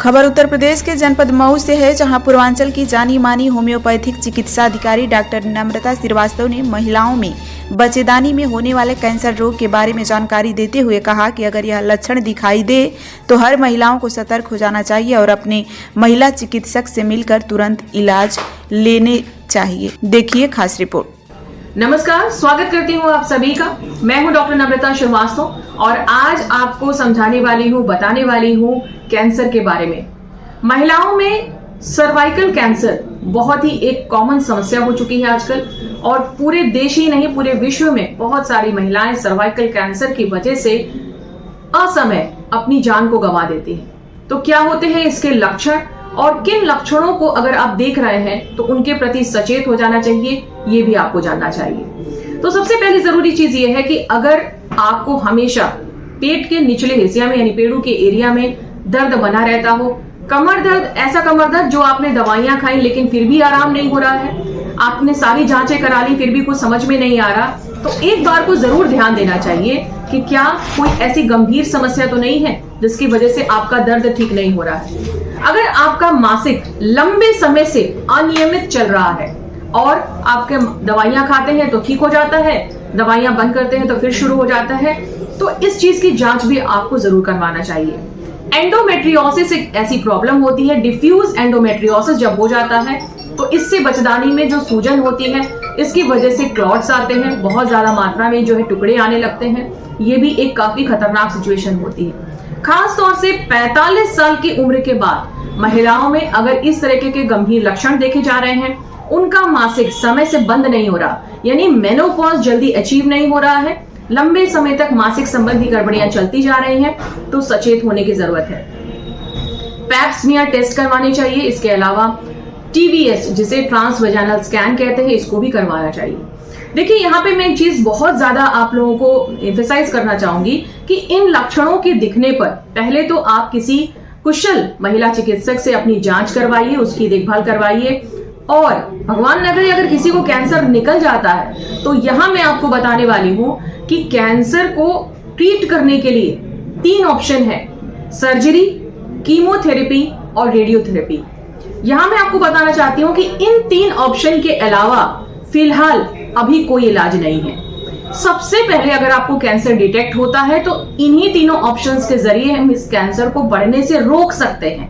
खबर उत्तर प्रदेश के जनपद मऊ से है, जहां पूर्वांचल की जानी मानी होम्योपैथिक चिकित्सा अधिकारी डॉक्टर नम्रता श्रीवास्तव ने महिलाओं में बच्चेदानी में होने वाले कैंसर रोग के बारे में जानकारी देते हुए कहा कि अगर यह लक्षण दिखाई दे तो हर महिलाओं को सतर्क हो जाना चाहिए और अपने महिला चिकित्सक से मिलकर तुरंत इलाज लेने चाहिए। देखिए खास रिपोर्ट। नमस्कार, स्वागत करती हूँ आप सभी का। मैं हूँ डॉक्टर नम्रता श्रीवास्तव और आज आपको समझाने वाली हूँ, बताने वाली हूँ कैंसर के बारे में। महिलाओं में सर्वाइकल कैंसर बहुत ही एक कॉमन समस्या हो चुकी है आजकल, और पूरे देश ही नहीं पूरे विश्व में बहुत सारी महिलाएं सर्वाइकल कैंसर की वजह से असमय अपनी जान को गंवा देती हैं। तो क्या होते हैं इसके लक्षण और किन लक्षणों को अगर आप देख रहे हैं तो उनके प्रति सचेत हो जाना चाहिए, ये भी आपको जानना चाहिए। तो सबसे पहली जरूरी चीज ये है कि अगर आपको हमेशा पेट के निचले हिस्से में यानी पेड़ू के एरिया में दर्द बना रहता हो, कमर दर्द, ऐसा कमर दर्द जो आपने दवाइयां खाई लेकिन फिर भी आराम नहीं हो रहा है, आपने सारी जांचें करा ली फिर भी कुछ समझ में नहीं आ रहा, तो एक बार को जरूर ध्यान देना चाहिए कि क्या कोई ऐसी गंभीर समस्या तो नहीं है जिसकी वजह से आपका दर्द ठीक नहीं हो रहा है। अगर आपका मासिक लंबे समय से अनियमित चल रहा है और आपके दवाइयां खाते हैं तो ठीक हो जाता है, दवाइयां बंद करते हैं तो फिर शुरू हो जाता है, तो इस चीज की जांच भी आपको जरूर करवाना चाहिए। एंडोमेट्रियोसिस एक ऐसी प्रॉब्लम होती है, डिफ्यूज एंडोमेट्रियोसिस जब हो जाता है तो इससे बच्चेदानी में जो सूजन होती है इसकी वजह से क्लॉट्स आते हैं, बहुत ज्यादा मात्रा में जो है टुकड़े आने लगते हैं। ये भी एक काफी खतरनाक सिचुएशन होती है। खास तौर से 45 साल की उम्र के बाद महिलाओं में अगर इस तरह के गंभीर लक्षण देखे जा रहे हैं, उनका मासिक समय से बंद नहीं हो रहा, यानी मेनोपॉज जल्दी अचीव नहीं हो रहा है, लंबे समय तक मासिक संबंधी गड़बड़ियां चलती जा रही हैं, तो सचेत होने की जरूरत है। पैप स्मीयर टेस्ट करवाने चाहिए। इसके अलावा TVS जिसे ट्रांस वेजाइनल स्कैन कहते हैं, इसको भी करवाना चाहिए। देखिए यहाँ पे मैं एक चीज बहुत ज्यादा आप लोगों को एम्फसाइज करना चाहूंगी कि इन लक्षणों के दिखने पर पहले तो आप किसी कुशल महिला चिकित्सक से अपनी जांच करवाइए, उसकी देखभाल करवाइए, और भगवान न करे अगर किसी को कैंसर निकल जाता है तो यहां मैं आपको बताने वाली हूं कि कैंसर को ट्रीट करने के लिए 3 ऑप्शन है: सर्जरी, कीमोथेरेपी और रेडियोथेरेपी। यहां मैं आपको बताना चाहती हूं कि इन 3 ऑप्शन के अलावा फिलहाल अभी कोई इलाज नहीं है। सबसे पहले अगर आपको कैंसर डिटेक्ट होता है तो इन्हीं तीनों ऑप्शंस के जरिए हम इस कैंसर को बढ़ने से रोक सकते हैं।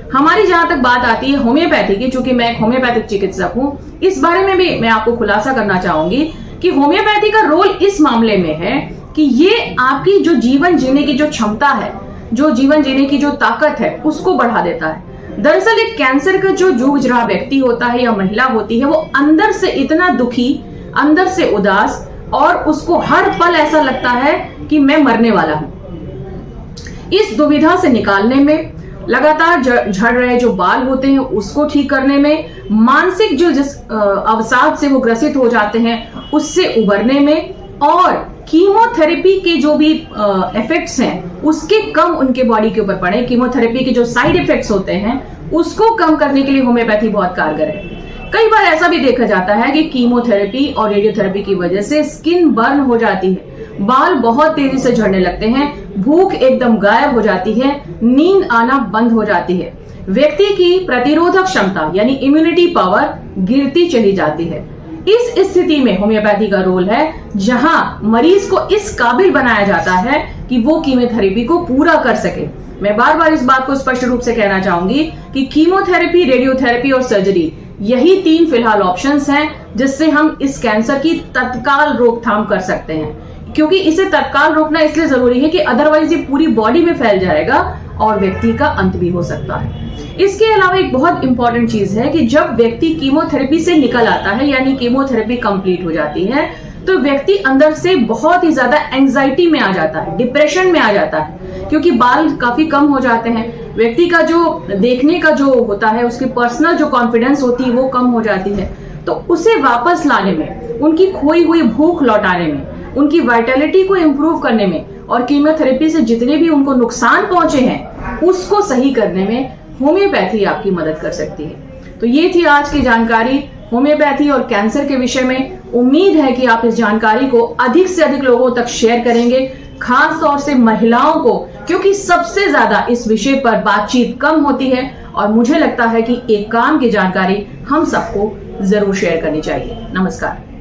हमारी जहां तक बात आती है होम्योपैथी की, चूंकि मैं एक होम्योपैथिक चिकित्सक हूं, इस बारे में भी मैं आपको खुलासा करना चाहूंगी कि होम्योपैथी का रोल इस मामले में है कि ये आपकी जो जीवन जीने की जो क्षमता है, जो जीवन जीने की जो ताकत है, उसको बढ़ा देता है। दरअसल एक कैंसर का जो जूझ रहा व्यक्ति होता है या महिला होती है, वो अंदर से इतना दुखी, अंदर से उदास, और उसको हर पल ऐसा लगता है कि मैं मरने वाला हूं। इस दुविधा से निकालने में, लगातार झड़ रहे जो बाल होते हैं उसको ठीक करने में, मानसिक जो जिस अवसाद से वो ग्रसित हो जाते हैं उससे उबरने में, और कीमोथेरेपी के जो भी इफेक्ट्स हैं उसके कम उनके बॉडी के ऊपर पड़े, कीमोथेरेपी के जो साइड इफेक्ट्स होते हैं उसको कम करने के लिए होम्योपैथी बहुत कारगर है। कई बार ऐसा भी देखा जाता है कि कीमोथेरेपी और रेडियोथेरेपी की वजह से स्किन बर्न हो जाती है, बाल बहुत तेजी से झड़ने लगते हैं, भूख एकदम गायब हो जाती है, नींद आना बंद हो जाती है, व्यक्ति की प्रतिरोधक क्षमता यानी इम्यूनिटी पावर गिरती चली जाती है। इस स्थिति में होम्योपैथी का रोल है, जहां मरीज को इस काबिल बनाया जाता है कि वो कीमोथेरेपी को पूरा कर सके। मैं बार बार इस बात को स्पष्ट रूप से कहना चाहूंगी कि कीमोथेरेपी, रेडियोथेरेपी और सर्जरी, यही 3 फिलहाल ऑप्शंस हैं जिससे हम इस कैंसर की तत्काल रोकथाम कर सकते हैं। क्योंकि इसे तत्काल रोकना इसलिए जरूरी है कि अदरवाइज ये पूरी बॉडी में फैल जाएगा और व्यक्ति का अंत भी हो सकता है। इसके अलावा एक बहुत इंपॉर्टेंट चीज है कि जब व्यक्ति कीमोथेरेपी से निकल आता है, यानी कीमोथेरेपी कंप्लीट हो जाती है, तो व्यक्ति अंदर से बहुत ही ज्यादा एंजाइटी में आ जाता है, डिप्रेशन में आ जाता है, क्योंकि बाल काफी कम हो जाते हैं, व्यक्ति का जो देखने का जो होता है, उसकी पर्सनल जो कॉन्फिडेंस होती है वो कम हो जाती है। तो उसे वापस लाने में, उनकी खोई हुई भूख लौटाने में, उनकी वाइटलिटी को इम्प्रूव करने में, और कीमोथेरेपी से जितने भी उनको नुकसान पहुंचे हैं उसको सही करने में होम्योपैथी आपकी मदद कर सकती है। तो ये थी आज की जानकारी होम्योपैथी और कैंसर के विषय में। उम्मीद है कि आप इस जानकारी को अधिक से अधिक लोगों तक शेयर करेंगे, खास तौर से महिलाओं को क्योंकि सबसे ज्यादा इस विषय पर बातचीत कम होती है और मुझे लगता है कि एक काम की जानकारी हम सबको जरूर शेयर करनी चाहिए। नमस्कार।